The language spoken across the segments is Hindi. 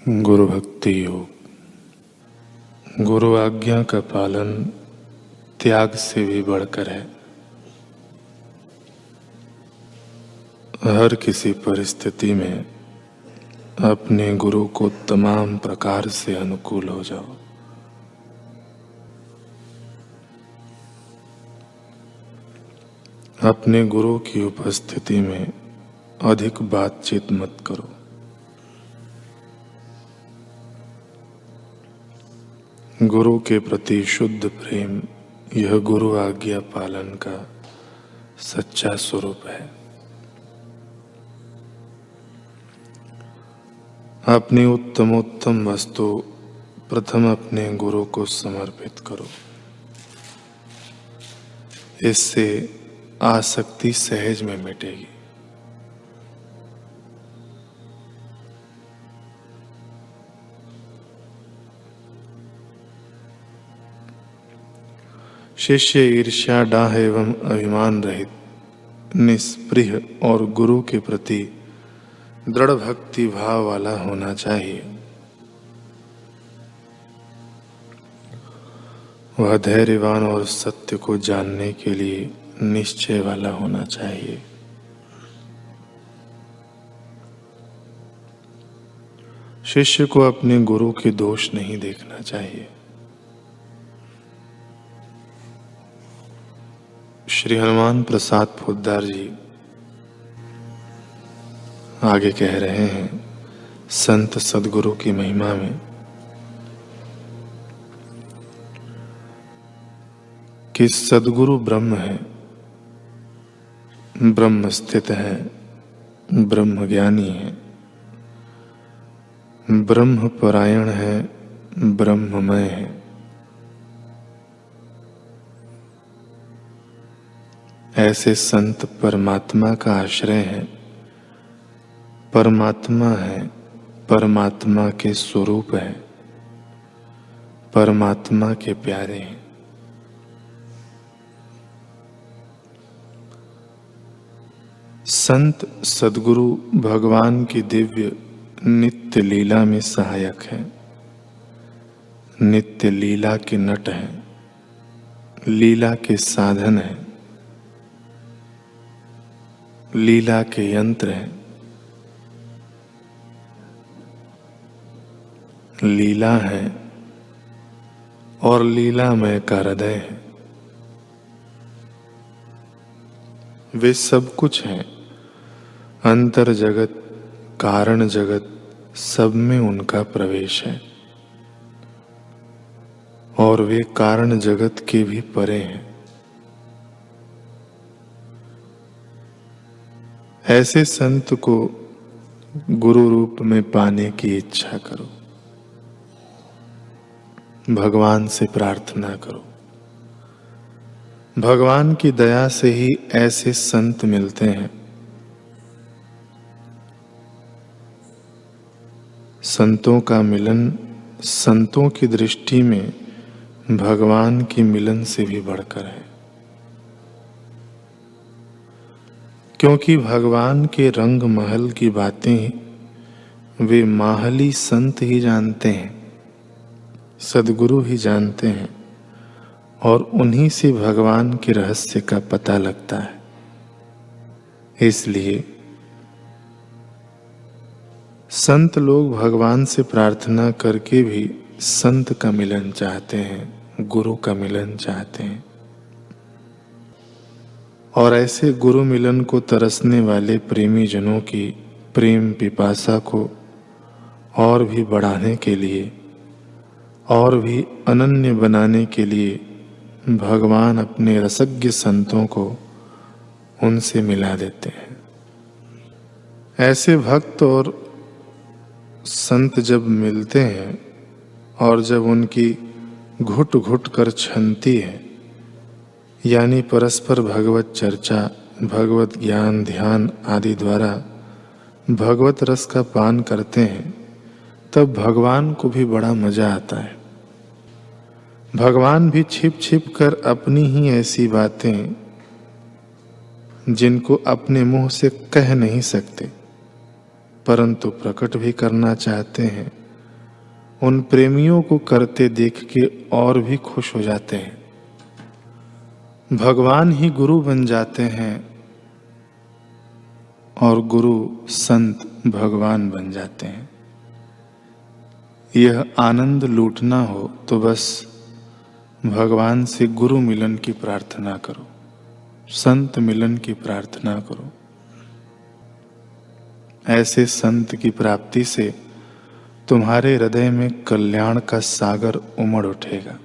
गुरु भक्ति योग। गुरु आज्ञा का पालन त्याग से भी बढ़कर है। हर किसी परिस्थिति में अपने गुरु को तमाम प्रकार से अनुकूल हो जाओ। अपने गुरु की उपस्थिति में अधिक बातचीत मत करो। गुरु के प्रति शुद्ध प्रेम यह गुरु आज्ञा पालन का सच्चा स्वरूप है। अपनी उत्तमोत्तम वस्तु प्रथम अपने गुरु को समर्पित करो। इससे आसक्ति सहज में मिटेगी। शिष्य ईर्ष्या डाह एवं अभिमान रहित, निस्पृह और गुरु के प्रति दृढ़ भक्ति भाव वाला होना चाहिए। वह धैर्यवान और सत्य को जानने के लिए निश्चय वाला होना चाहिए। शिष्य को अपने गुरु के दोष नहीं देखना चाहिए। श्री हनुमान प्रसाद पोद्दार जी आगे कह रहे हैं संत सदगुरु की महिमा में कि सदगुरु ब्रह्म है, ब्रह्म स्थित है, ब्रह्म ज्ञानी है, ब्रह्म परायण है, ब्रह्ममय है। ऐसे संत परमात्मा का आश्रय है, परमात्मा है, परमात्मा के स्वरूप है, परमात्मा के प्यारे हैं। संत सद्गुरु भगवान की दिव्य नित्य लीला में सहायक है, नित्य लीला के नट हैं, लीला के साधन हैं, लीला के यंत्र हैं। लीला है और लीलामय का हृदय है। वे सब कुछ हैं। अंतर जगत, कारण जगत, सब में उनका प्रवेश है और वे कारण जगत के भी परे हैं। ऐसे संत को गुरु रूप में पाने की इच्छा करो, भगवान से प्रार्थना करो। भगवान की दया से ही ऐसे संत मिलते हैं। संतों का मिलन संतों की दृष्टि में भगवान के मिलन से भी बढ़कर है, क्योंकि भगवान के रंग महल की बातें वे माहली संत ही जानते हैं, सद्गुरु ही जानते हैं और उन्हीं से भगवान के रहस्य का पता लगता है। इसलिए संत लोग भगवान से प्रार्थना करके भी संत का मिलन चाहते हैं, गुरु का मिलन चाहते हैं। और ऐसे गुरु मिलन को तरसने वाले प्रेमी जनों की प्रेम पिपासा को और भी बढ़ाने के लिए और भी अनन्य बनाने के लिए भगवान अपने रसज्ञ संतों को उनसे मिला देते हैं। ऐसे भक्त और संत जब मिलते हैं और जब उनकी घुट घुट कर छनती है, यानी परस्पर भगवत चर्चा, भगवत ज्ञान, ध्यान आदि द्वारा भगवत रस का पान करते हैं, तब भगवान को भी बड़ा मजा आता है। भगवान भी छिप छिप कर अपनी ही ऐसी बातें जिनको अपने मुंह से कह नहीं सकते परंतु प्रकट भी करना चाहते हैं, उन प्रेमियों को करते देख के और भी खुश हो जाते हैं। भगवान ही गुरु बन जाते हैं और गुरु संत भगवान बन जाते हैं। यह आनंद लूटना हो तो बस भगवान से गुरु मिलन की प्रार्थना करो, संत मिलन की प्रार्थना करो। ऐसे संत की प्राप्ति से तुम्हारे हृदय में कल्याण का सागर उमड़ उठेगा।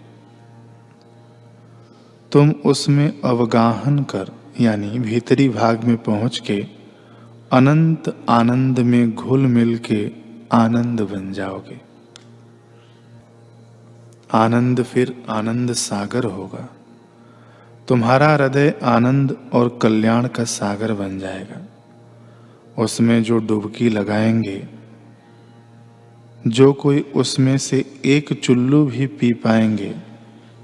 तुम उसमें अवगाहन कर यानी भीतरी भाग में पहुंच के अनंत आनंद में घुल मिल के आनंद बन जाओगे। आनंद फिर आनंद सागर होगा। तुम्हारा हृदय आनंद और कल्याण का सागर बन जाएगा। उसमें जो डुबकी लगाएंगे, जो कोई उसमें से एक चुल्लू भी पी पाएंगे,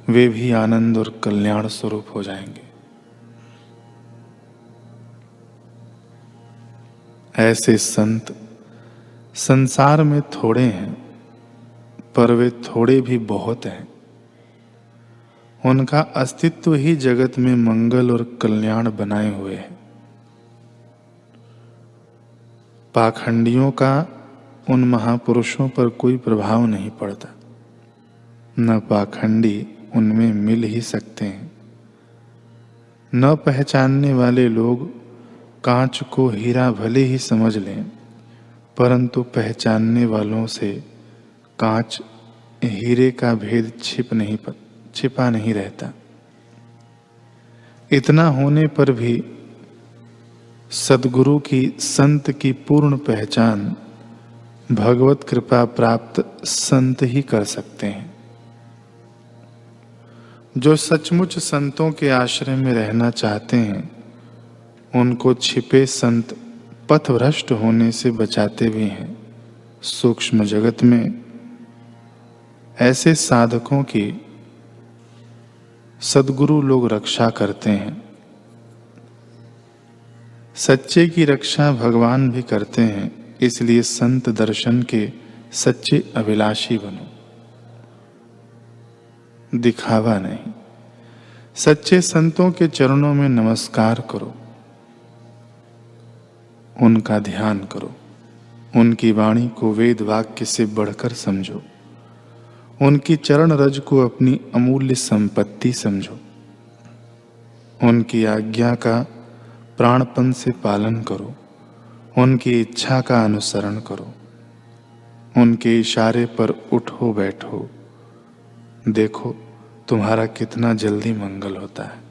वे भी आनंद और कल्याण स्वरूप हो जाएंगे। ऐसे संत संसार में थोड़े हैं, पर वे थोड़े भी बहुत हैं। उनका अस्तित्व ही जगत में मंगल और कल्याण बनाए हुए है। पाखंडियों का उन महापुरुषों पर कोई प्रभाव नहीं पड़ता। न पाखंडी उनमें मिल ही सकते हैं। न पहचानने वाले लोग कांच को हीरा भले ही समझ लें, परंतु पहचानने वालों से कांच हीरे का भेद छिपा नहीं रहता। इतना होने पर भी सद्गुरु की, संत की पूर्ण पहचान भगवत कृपा प्राप्त संत ही कर सकते हैं। जो सचमुच संतों के आश्रय में रहना चाहते हैं, उनको छिपे संत पथभ्रष्ट होने से बचाते भी हैं। सूक्ष्म जगत में ऐसे साधकों की सद्गुरु लोग रक्षा करते हैं। सच्चे की रक्षा भगवान भी करते हैं। इसलिए संत दर्शन के सच्चे अभिलाषी बनो, दिखावा नहीं। सच्चे संतों के चरणों में नमस्कार करो, उनका ध्यान करो, उनकी वाणी को वेद वाक्य से बढ़कर समझो, उनकी चरण रज को अपनी अमूल्य संपत्ति समझो, उनकी आज्ञा का प्राणपन से पालन करो, उनकी इच्छा का अनुसरण करो, उनके इशारे पर उठो बैठो। देखो तुम्हारा कितना जल्दी मंगल होता है।